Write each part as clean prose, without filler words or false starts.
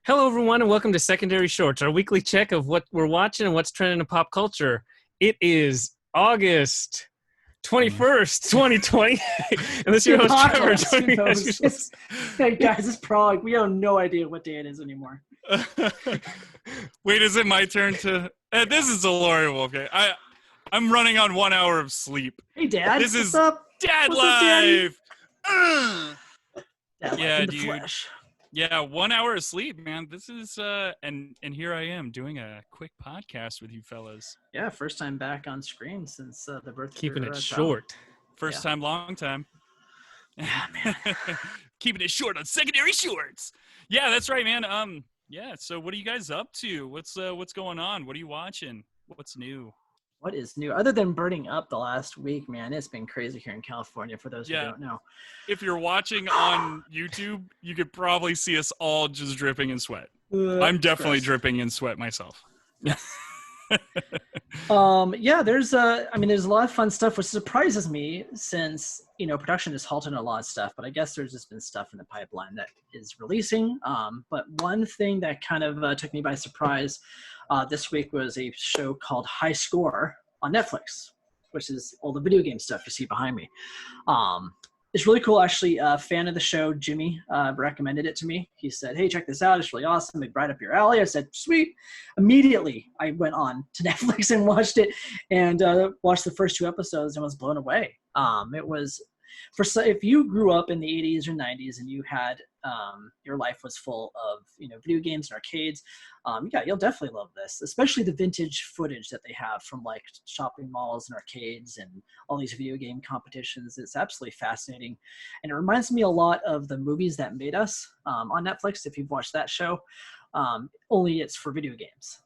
Hello, everyone, and welcome to Secondary Shorts, our weekly check of what we're watching and what's trending in pop culture. It is August 21st, 2020, and this is your host, Trevor. Who knows? Hey, guys, it's Prague. We have no idea what day it is anymore. Wait, is it my turn to... this is DeLorean Wolfgang. I'm running on 1 hour of sleep. Hey, Dad. This is What's up? Dad What's life. Dad life in the dude. flesh. Yeah, 1 hour of sleep, man. This is and here I am doing a quick podcast with you fellas. Yeah, first time back on screen since the birth. Keeping it short. First time, long time. Yeah, man. Keeping it short on Secondary Shorts. Yeah, that's right, man. Yeah. So, what are you guys up to? What's going on? What are you watching? What's new? What is new? Other than burning up the last week, man, it's been crazy here in California, for those who don't know. If you're watching on YouTube, you could probably see us all just dripping in sweat. I'm definitely dripping in sweat myself. Yeah, there's a lot of fun stuff, which surprises me since, production is halted on a lot of stuff, but I guess there's just been stuff in the pipeline that is releasing. But one thing that kind of took me by surprise this week was a show called High Score on Netflix, which is all the video game stuff you see behind me. It's really cool, actually. A fan of the show, Jimmy, recommended it to me. He said, hey, check this out. It's really awesome. It's right up your alley. I said, sweet. Immediately, I went on to Netflix and watched it and watched the first 2 episodes and was blown away. It was, if you grew up in the 80s or 90s and you had, your life was full of, video games and arcades, you'll definitely love this, especially the vintage footage that they have from like shopping malls and arcades and all these video game competitions. It's absolutely fascinating. And it reminds me a lot of the Movies That Made Us on Netflix, if you've watched that show, only it's for video games.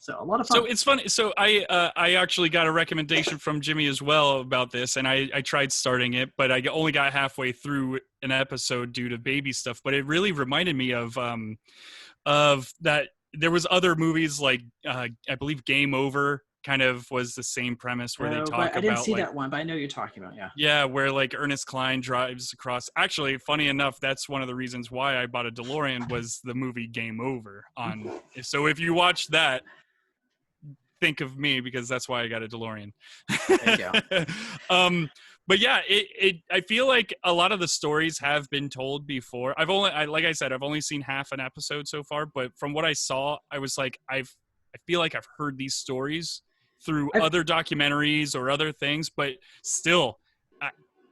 So a lot of fun. So it's funny. So I actually got a recommendation from Jimmy as well about this, and I tried starting it, but I only got halfway through an episode due to baby stuff. But it really reminded me of that there was other movies like I believe Game Over kind of was the same premise where they talk about. I didn't see that one, but I know you're talking about. Yeah. Yeah, where like Ernest Cline drives across. Actually, funny enough, that's one of the reasons why I bought a DeLorean was the movie Game Over on. So if you watch that, think of me because that's why I got a DeLorean. There you go. But yeah, I feel like a lot of the stories have been told before. Like I said, I've only seen half an episode so far, but from what I saw, I was like, I feel like I've heard these stories through other documentaries or other things, but still,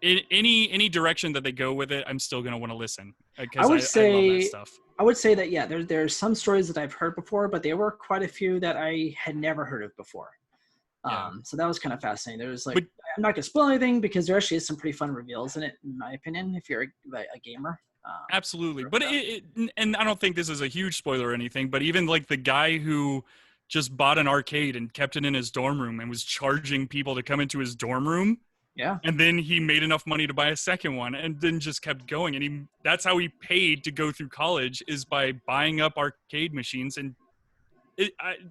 in any direction that they go with it, I'm still gonna want to listen because I love that stuff. I would say that, yeah, there's some stories that I've heard before, but there were quite a few that I had never heard of before. So that was kind of fascinating. There was I'm not going to spoil anything because there actually is some pretty fun reveals in it, in my opinion, if you're a gamer. Absolutely. But and I don't think this is a huge spoiler or anything, but even like the guy who just bought an arcade and kept it in his dorm room and was charging people to come into his dorm room. Yeah. And then he made enough money to buy a second one and then just kept going. And that's how he paid to go through college, is by buying up arcade machines. And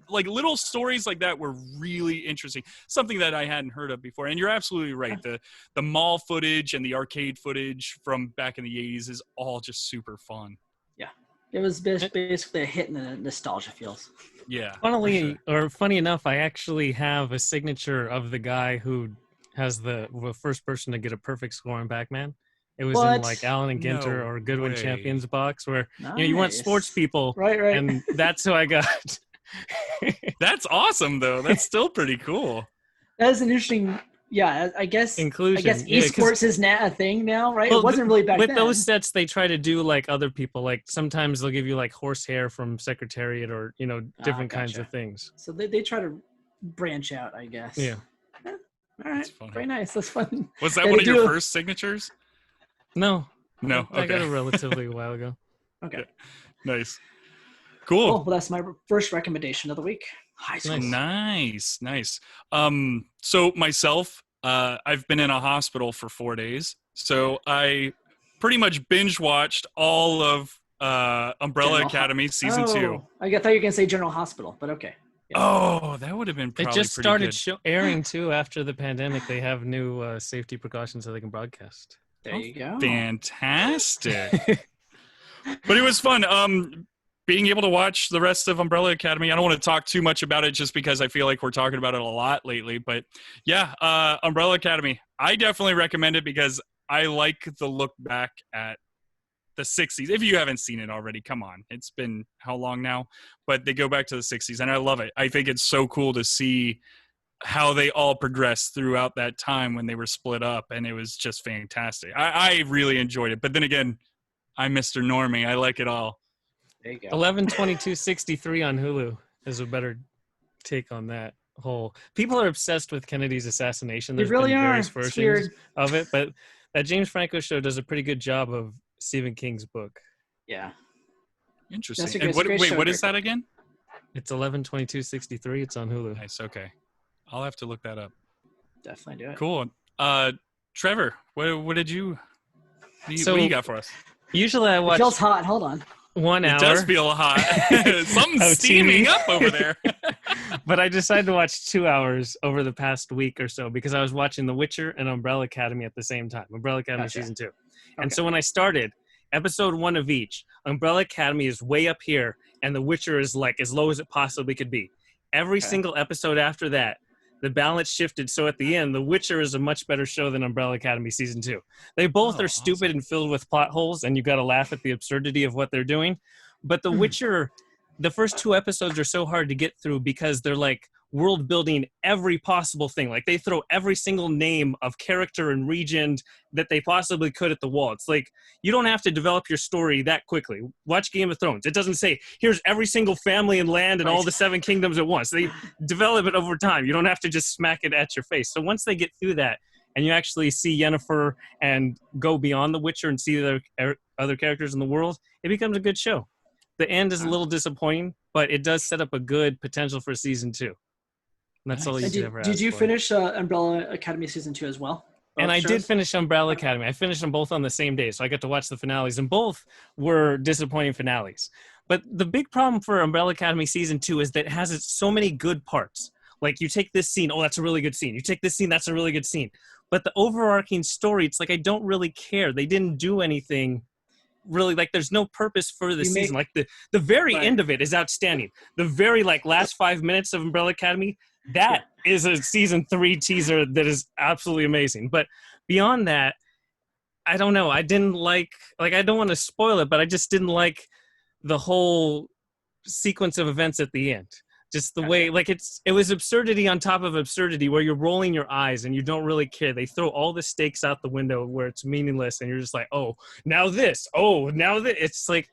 like little stories like that were really interesting. Something that I hadn't heard of before. And you're absolutely right. The mall footage and the arcade footage from back in the 80s is all just super fun. Yeah. It was basically a hit in the nostalgia feels. Yeah. Funny enough, I actually have a signature of the guy who has the first person to get a perfect score on Pac-Man. It was in like Allen and Ginter or Goodwin Champions box where you want sports people, right? And that's who I got. That's awesome, though. That's still pretty cool. That is an interesting. Yeah, I guess inclusion. I guess esports is a thing now, right? Well, it wasn't really back with then. With those sets, they try to do like other people. Like sometimes they'll give you like horsehair from Secretariat or different kinds of things. So they try to branch out, I guess. Yeah. All right, very nice. That's fun. Was that one of your first signatures? No. Okay. I got it relatively a while ago. Okay. Nice. Cool. Well, that's my first recommendation of the week. High School. Nice. So myself, I've been in a hospital for 4 days. So I pretty much binge watched all of Umbrella Academy season 2. I thought you were going to say General Hospital, but okay. Yeah. Oh, that would have been probably It just started good. airing, too, after the pandemic. They have new safety precautions so they can broadcast. There you go. Fantastic. But it was fun. being able to watch the rest of Umbrella Academy. I don't want to talk too much about it just because I feel like we're talking about it a lot lately. But yeah, Umbrella Academy, I definitely recommend it because I like the look back at the 60s. If you haven't seen it already, come on. It's been how long now? But they go back to the 60s, and I love it. I think it's so cool to see how they all progressed throughout that time when they were split up, and it was just fantastic. I really enjoyed it. But then again, I'm Mr. Normie. I like it all. There you go. 11/22/63 on Hulu is a better take on that whole. People are obsessed with Kennedy's assassination. They There's really been are. various It's versions weird. of it, but that James Franco show does a pretty good job of Stephen King's book. Yeah. Interesting. That's a great show, what is great that again? It's 11/22/63. It's on Hulu. Nice. Okay, I'll have to look that up. Definitely do it. Cool. Trevor, what did you? What do you got for us? Usually I It watch feels hot. Hold on. 1 hour. It does feel hot. Something's of steaming TV. up over there. But I decided to watch 2 hours over the past week or so because I was watching The Witcher and Umbrella Academy at the same time. Umbrella Academy Gotcha. season 2. And so when I started, episode 1 of each, Umbrella Academy is way up here and The Witcher is like as low as it possibly could be. Every single episode after that, the balance shifted. So at the end, The Witcher is a much better show than Umbrella Academy season 2. They both are stupid and filled with plot holes, and you got to laugh at the absurdity of what they're doing. But The Witcher, the first 2 episodes are so hard to get through because they're like world building every possible thing. Like they throw every single name of character and region that they possibly could at the wall. It's like you don't have to develop your story that quickly. Watch Game of Thrones. It doesn't say here's every single family and land and all the 7 kingdoms at once. They develop it over time. You don't have to just smack it at your face. So once they get through that and you actually see Yennefer and go beyond The Witcher and see the other characters in the world, it becomes a good show. The end is a little disappointing, but it does set up a good potential for season 2. And that's all you could ever ask Did you for. finish Umbrella Academy season 2 as well? And I shows? did finish Umbrella Academy. I finished them both on the same day, so I got to watch the finales, and both were disappointing finales. But the big problem for Umbrella Academy season 2 is that it has so many good parts. Like you take this scene, oh, that's a really good scene. You take this scene, that's a really good scene. But the overarching story, it's like I don't really care. They didn't do anything really, like there's no purpose for the season. Like the very end of it is outstanding. The very like last 5 minutes of Umbrella Academy, that is a season 3 teaser that is absolutely amazing. But beyond that, I don't know. I didn't like I don't want to spoil it, but I just didn't like the whole sequence of events at the end. Just the way, like it was absurdity on top of absurdity where you're rolling your eyes and you don't really care. They throw all the stakes out the window where it's meaningless and you're just like, oh, now this. Oh, now this. It's like,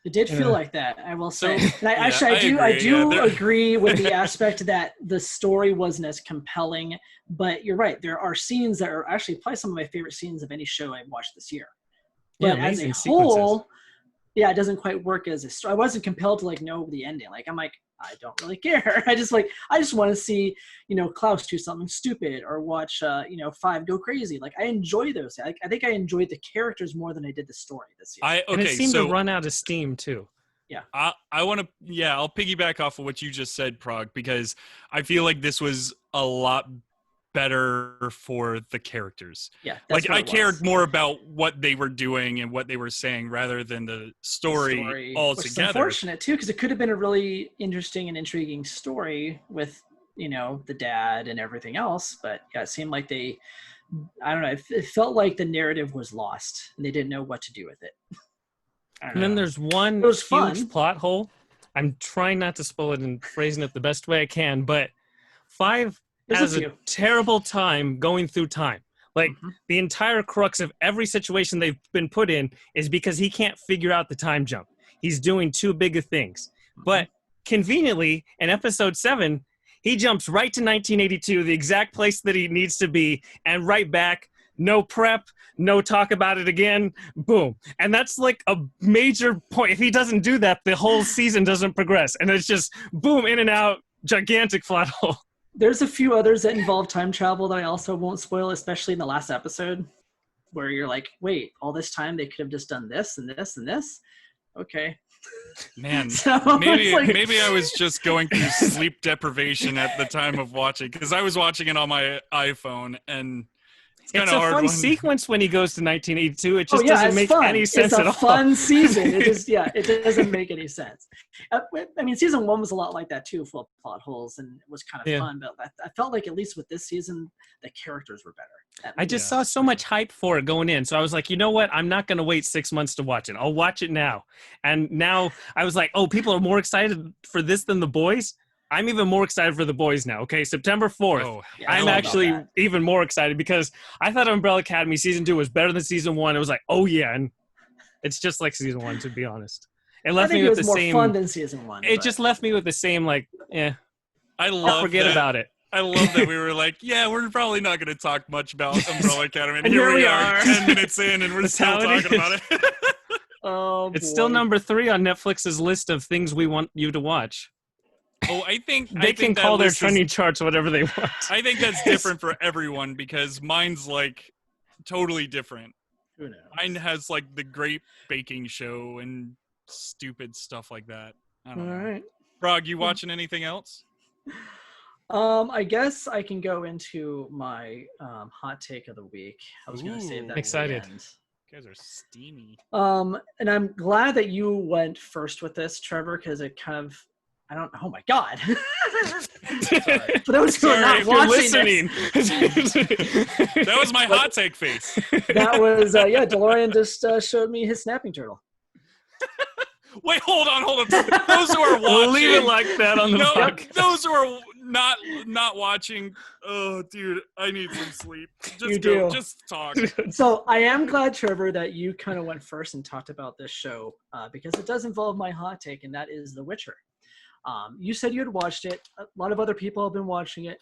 it did feel like that, I will say. And I do agree with the aspect that the story wasn't as compelling, but you're right. There are scenes that are actually probably some of my favorite scenes of any show I've watched this year. But as a whole, it doesn't quite work as a story. I wasn't compelled to like know the ending. Like I'm like, I don't really care. I just want to see, Klaus do something stupid or watch, Five go crazy. Like I enjoy those. I think I enjoyed the characters more than I did the story this year. And it seemed to run out of steam too. Yeah. I want to, I'll piggyback off of what you just said, Prague, because I feel like this was a lot better for the characters. Yeah. Like I cared more about what they were doing and what they were saying rather than the story altogether. Which is unfortunate too, because it could have been a really interesting and intriguing story with, the dad and everything else. But yeah, it seemed like I don't know, it felt like the narrative was lost and they didn't know what to do with it. And then there's one huge plot hole. I'm trying not to spoil it and phrasing it the best way I can, but Five has a terrible time going through time. Like the entire crux of every situation they've been put in is because he can't figure out the time jump. He's doing too big of things. But conveniently, in episode 7, he jumps right to 1982, the exact place that he needs to be, and right back. No prep, no talk about it again, boom. And that's like a major point. If he doesn't do that, the whole season doesn't progress. And it's just boom, in and out, gigantic plot hole. There's a few others that involve time travel that I also won't spoil, especially in the last episode, where you're like, wait, all this time they could have just done this and this and this? Okay. Man, maybe I was just going through sleep deprivation at the time of watching, because I was watching it on my iPhone, and It's a hard fun one. sequence when he goes to 1982. It just doesn't make fun. any sense at all. It's a fun season. It is, it doesn't make any sense. I mean, season 1 was a lot like that too, full of plot holes, and it was kind of fun. But I felt like at least with this season, the characters were better. I just saw so much hype for it going in, so I was like, you know what? I'm not going to wait 6 months to watch it. I'll watch it now. And now I was like, oh, people are more excited for this than The Boys? I'm even more excited for The Boys now. Okay, September 4th. Oh, I'm actually even more excited because I thought Umbrella Academy season 2 was better than season 1. It was like, oh yeah, and it's just like season 1, to be honest. It left me with the same. It was more fun than season 1. It just left me with the same like, I'll forget about it. I love that we were like, yeah, we're probably not going to talk much about Umbrella Academy, and here we are 10 minutes in, and we're still talking about it. It's still number 3 on Netflix's list of things we want you to watch. Oh, I think they can call their trending charts whatever they want. I think that's different for everyone because mine's like totally different. Who knows? Mine has like the Great Baking Show and stupid stuff like that. I don't know. All right. Brog, you watching anything else? I guess I can go into my hot take of the week. I was going to save that. Excited. You guys are steamy. And I'm glad that you went first with this, Trevor, because it kind of, I don't. Oh my God! For those who are not watching, That was my hot take face. That was DeLorean just showed me his snapping turtle. Wait, hold on. Those who are watching, we'll leave it like that on the podcast. Those who are not watching, oh, dude, I need some sleep. Just talk. So I am glad, Trevor, that you kind of went first and talked about this show because it does involve my hot take, and that is The Witcher. You said you had watched it. A lot of other people have been watching it.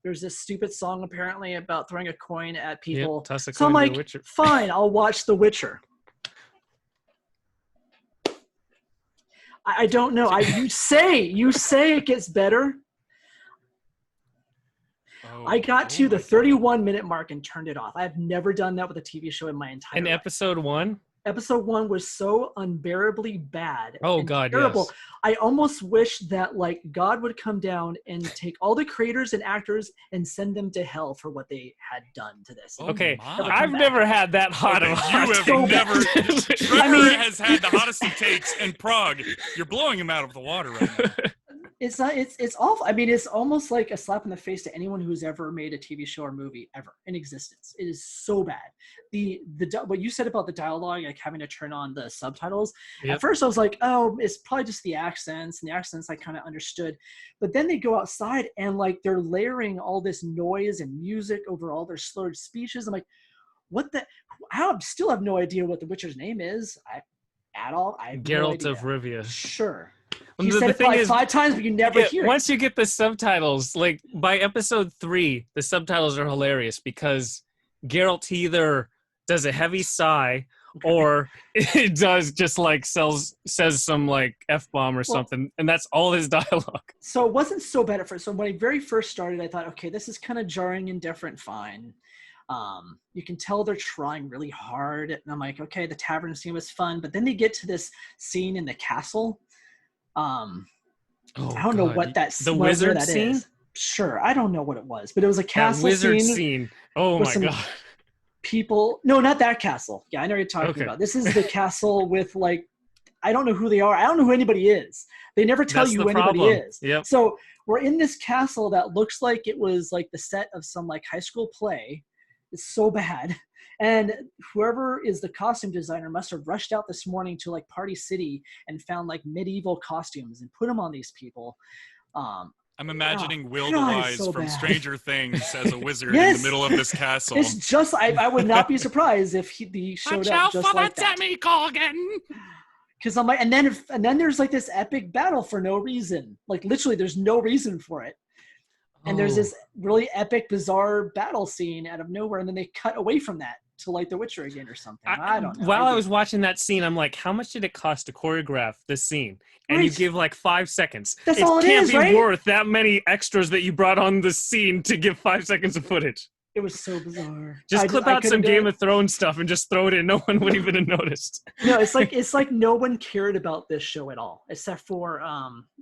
There's this stupid song apparently about throwing a coin at people. So I'm like, fine, I'll watch The Witcher. I don't know. You say it gets better. I got to the 31-minute mark and turned it off. I have never done that with a TV show in my entire life. In episode 1? Episode 1 was so unbearably bad. Oh God, terrible. Yes. I almost wish that like God would come down and take all the creators and actors and send them to hell for what they had done to this. Okay, I've never had that hot of a hot take. You have never. Trevor has had the hottest of takes, and Prague, you're blowing him out of the water right now. It's not. It's awful. I mean, it's almost like a slap in the face to anyone who's ever made a TV show or movie ever in existence. It is so bad. What you said about the dialogue, like having to turn on the subtitles. Yep. At first, I was like, oh, it's probably just the accents, and the accents I kind of understood. But then they go outside and like they're layering all this noise and music over all their slurred speeches. I'm like, what the? I still have no idea what the Witcher's name is. I have Geralt of Rivia. Sure. You said it probably 5 times, but you never hear it. Once you get the subtitles, like by episode 3, the subtitles are hilarious because Geralt either does a heavy sigh or it does just like says some like F-bomb or something, and that's all his dialogue. So it wasn't so bad at first. So when I very first started, I thought, okay, this is kind of jarring and different, fine. You can tell they're trying really hard, and I'm like, okay, the tavern scene was fun, but then they get to this scene in the castle. I don't know what the wizard scene is. Sure, I don't know what it was, but it was a castle wizard scene. Oh my God! People, no, not that castle. Yeah, I know what you're talking about. This is the castle with like, I don't know who they are. I don't know who anybody is. They never tell you who anybody is. Yep. So we're in this castle that looks like it was like the set of some like high school play. It's so bad. And whoever is the costume designer must have rushed out this morning to like Party City and found like medieval costumes and put them on these people. I'm imagining Will DeWise from Stranger Things as a wizard in the middle of this castle. It's just, I would not be surprised if he showed up just like that. Because I'm like, and then there's like this epic battle for no reason. Like literally, there's no reason for it. And there's this really epic, bizarre battle scene out of nowhere, and then they cut away from that to like The Witcher again or something. I don't know. While I was watching that scene, I'm like, how much did it cost to choreograph this scene? And you give like 5 seconds. That's all it is, right? It can't be worth that many extras that you brought on the scene to give 5 seconds of footage. It was so bizarre. Just clip out some Game of Thrones stuff and just throw it in. No one would even have noticed. No, it's like no one cared about this show at all, except for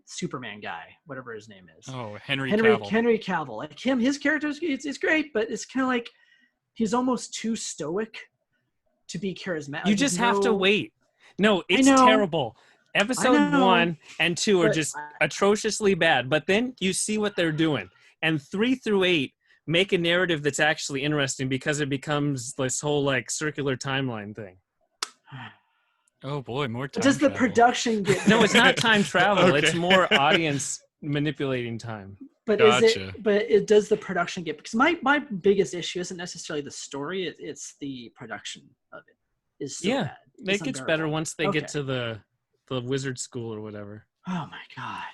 Superman guy, whatever his name is. Oh, Henry Cavill. Henry Cavill. Like him, his character is great, but it's kind of like, he's almost too stoic to be charismatic. You just have to wait. No, it's terrible. Episode 1 and 2 are just atrociously bad, but then you see what they're doing. And 3 through 8 make a narrative that's actually interesting because it becomes this whole like circular timeline thing. Oh boy, more time Does the travel. production get... No, it's not time travel. Okay. It's more audience manipulating time. But Gotcha. Does the production get... Because my biggest issue isn't necessarily the story, it's the production of it. Is so bad. It gets better once they get to the wizard school or whatever. Oh my god.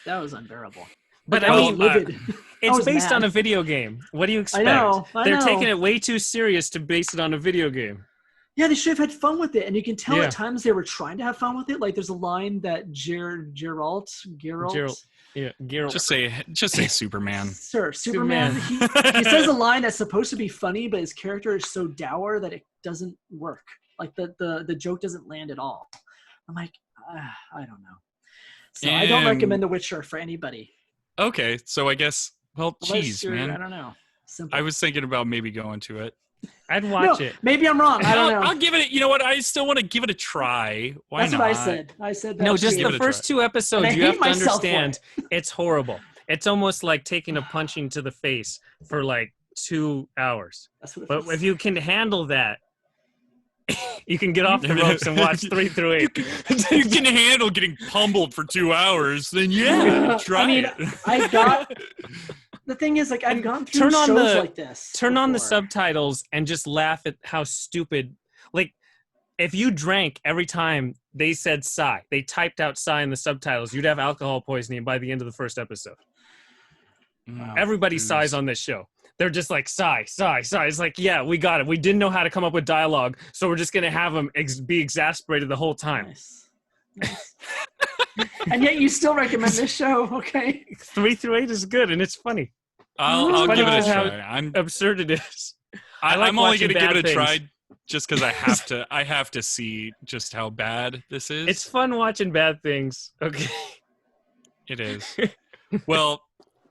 That was unbearable. But I mean, livid. it's based on a video game. What do you expect? They're taking it way too serious to base it on a video game. Yeah, they should have had fun with it, and you can tell at times they were trying to have fun with it. Like there's a line that Geralt. Yeah, Geralt. Just say Superman. Sir, Superman. He says a line that's supposed to be funny, but his character is so dour that it doesn't work. Like the joke doesn't land at all. I'm like, I don't know. So I don't recommend The Witcher for anybody. Okay, so I guess, well, geez, man. I don't know. Simple. I was thinking about maybe going to it. I'd watch it. Maybe I'm wrong. I don't know. I'll give it. You know what? I still want to give it a try. Why That's not? what I said. I said that. No, just Give the it a first try. 2 episodes. And I You have hate to myself understand. It's horrible. It's almost like taking a punching to the face for like 2 hours. That's what it But feels if you can handle that, you can get off the ropes and watch 3 through 8. You can handle getting pummeled for 2 hours, then try it. I got... The thing is, like, I've gone through shows like this. Turn on the subtitles and just laugh at how stupid. Like, if you drank every time they said sigh, they typed out sigh in the subtitles, you'd have alcohol poisoning by the end of the first episode. Wow. Everybody sighs on this show. They're just like, sigh, sigh, sigh. It's like, yeah, we got it. We didn't know how to come up with dialogue, so we're just going to have them be exasperated the whole time. Nice. And yet you still recommend this show, okay? 3 through 8 is good, and it's funny. I'll give it a How try. I'm absurd it is. I'm only going to give it a things. try just because I have to see just how bad this is. It's fun watching bad things. Okay. It is. Well,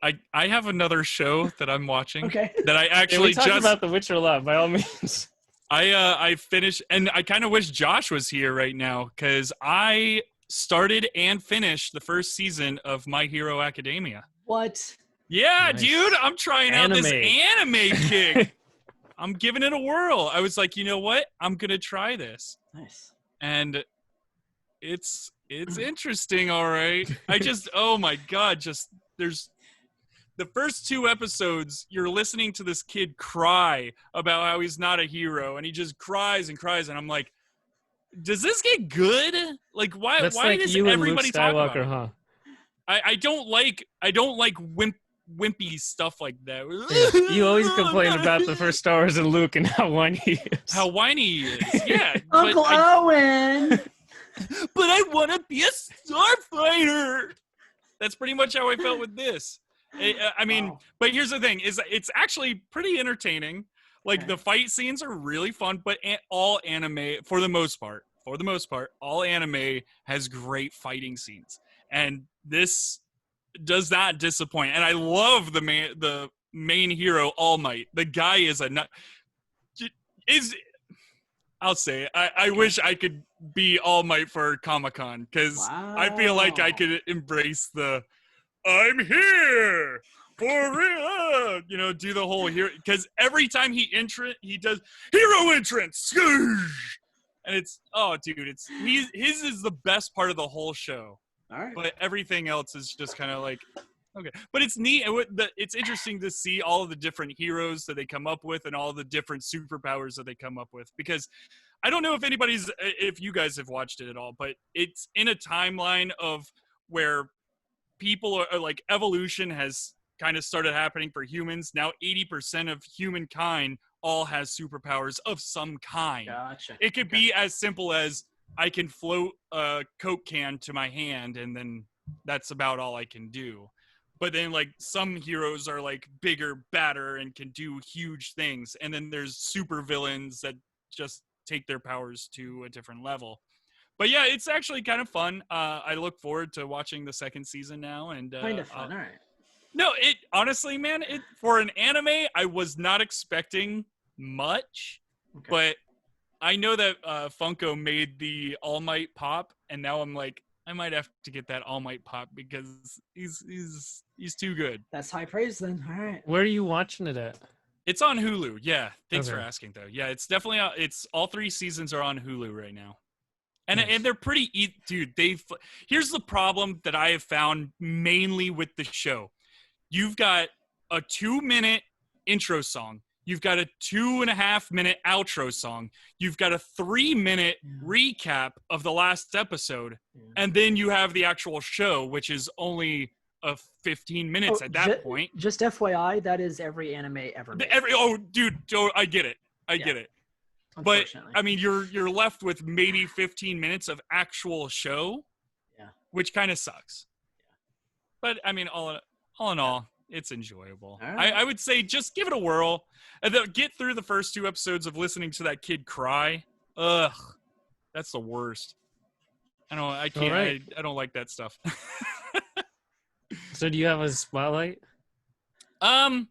I have another show that I'm watching. Okay. That I actually we talked about The Witcher a lot, by all means. I finished, and I kind of wish Josh was here right now because I started and finished the first season of My Hero Academia. What? Yeah, Nice. dude, I'm trying out this Anime. anime kick. I'm giving it a whirl. I was like, you know what? I'm gonna try this, Nice. and it's interesting. All right. I just, oh my god, there's the first 2 episodes. You're listening to this kid cry about how he's not a hero, and he just cries and cries, and I'm like, does this get good? Like, why? That's why like does you and everybody Luke talk about Skywalker, it? huh? I don't like wimpy stuff like that. Yeah. You always complain about the first Star Wars and Luke and how whiny he is. How whiny he is. Yeah. Uncle Owen! But I want to be a starfighter. That's pretty much how I felt with this. I mean, Wow. But here's the thing: is it's actually pretty entertaining. Like the fight scenes are really fun, but all anime, for the most part, all anime has great fighting scenes, and this does not disappoint. And I love the main hero, All Might. The guy is I'll say it. I wish I could be All Might for Comic-Con because I feel like I could embrace the I'm here for real, do the whole hero. Because every time he does hero entrance, and it's his is the best part of the whole show. All right. But everything else is just kind of like, okay. But it's neat. It's interesting to see all of the different heroes that they come up with and all the different superpowers that they come up with. Because I don't know if you guys have watched it at all, but it's in a timeline of where people are like evolution has kind of started happening for humans. Now 80% of humankind all has superpowers of some kind. Gotcha. It could be as simple as I can float a Coke can to my hand, and then that's about all I can do. But then, like, some heroes are, like, bigger, badder, and can do huge things. And then there's super villains that just take their powers to a different level. But, yeah, it's actually kind of fun. I look forward to watching the second season now. And Kind of fun, all right. No, honestly, man, for an anime, I was not expecting much, Okay. but I know that Funko made the All Might pop, and now I'm like, I might have to get that All Might pop because he's too good. That's high praise then. All right. Where are you watching it at? It's on Hulu. Yeah, thanks for Okay. asking though. Yeah, it's definitely it's all 3 seasons are on Hulu right now. And Nice. and they're pretty dude, here's the problem that I have found mainly with the show. You've got a 2-minute intro song. You've got a 2.5-minute outro song. You've got a 3-minute recap of the last episode. And then you have the actual show, which is only 15 minutes at that point. Just FYI, that is every anime ever made. Dude, I get it. I get it. But I mean, you're left with maybe 15 minutes of actual show, which kind of sucks. But I mean, all in all, it's enjoyable. Right. I would say just give it a whirl. And then get through the first 2 episodes of listening to that kid cry. Ugh, that's the worst. I can't. Right. I don't like that stuff. So do you have a spotlight? To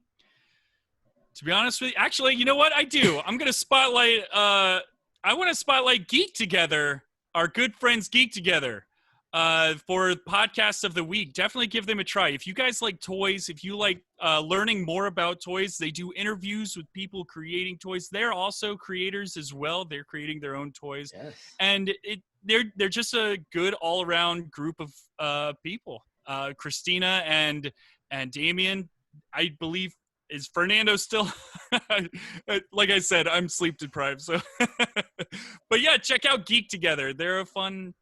be honest with you, actually, you know what? I do. I'm gonna spotlight. I want to spotlight Geek Together, our good friends Geek Together. For podcast of the week, definitely give them a try. If you guys like toys, if you like learning more about toys, they do interviews with people creating toys. They're also creators as well. They're creating their own toys, and they're just a good all around group of people. Christina and Damien, I believe. Is Fernando still? Like I said, I'm sleep deprived. So, but yeah, check out Geek Together. They're a fun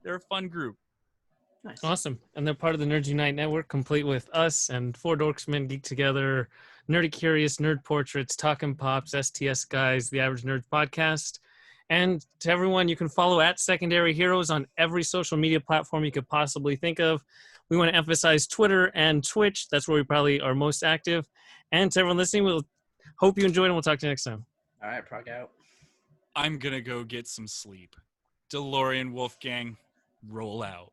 group. Nice. Awesome. And they're part of the Nerds Unite Network, complete with us and 4 Dorksmen, Geek Together, Nerdy Curious, Nerd Portraits, Talkin' Pops, STS Guys, The Average Nerd Podcast. And to everyone, you can follow at Secondary Heroes on every social media platform you could possibly think of. We want to emphasize Twitter and Twitch. That's where we probably are most active. And to everyone listening, we'll hope you enjoyed, and we'll talk to you next time. All right, Prog out. I'm going to go get some sleep. DeLorean Wolfgang, roll out.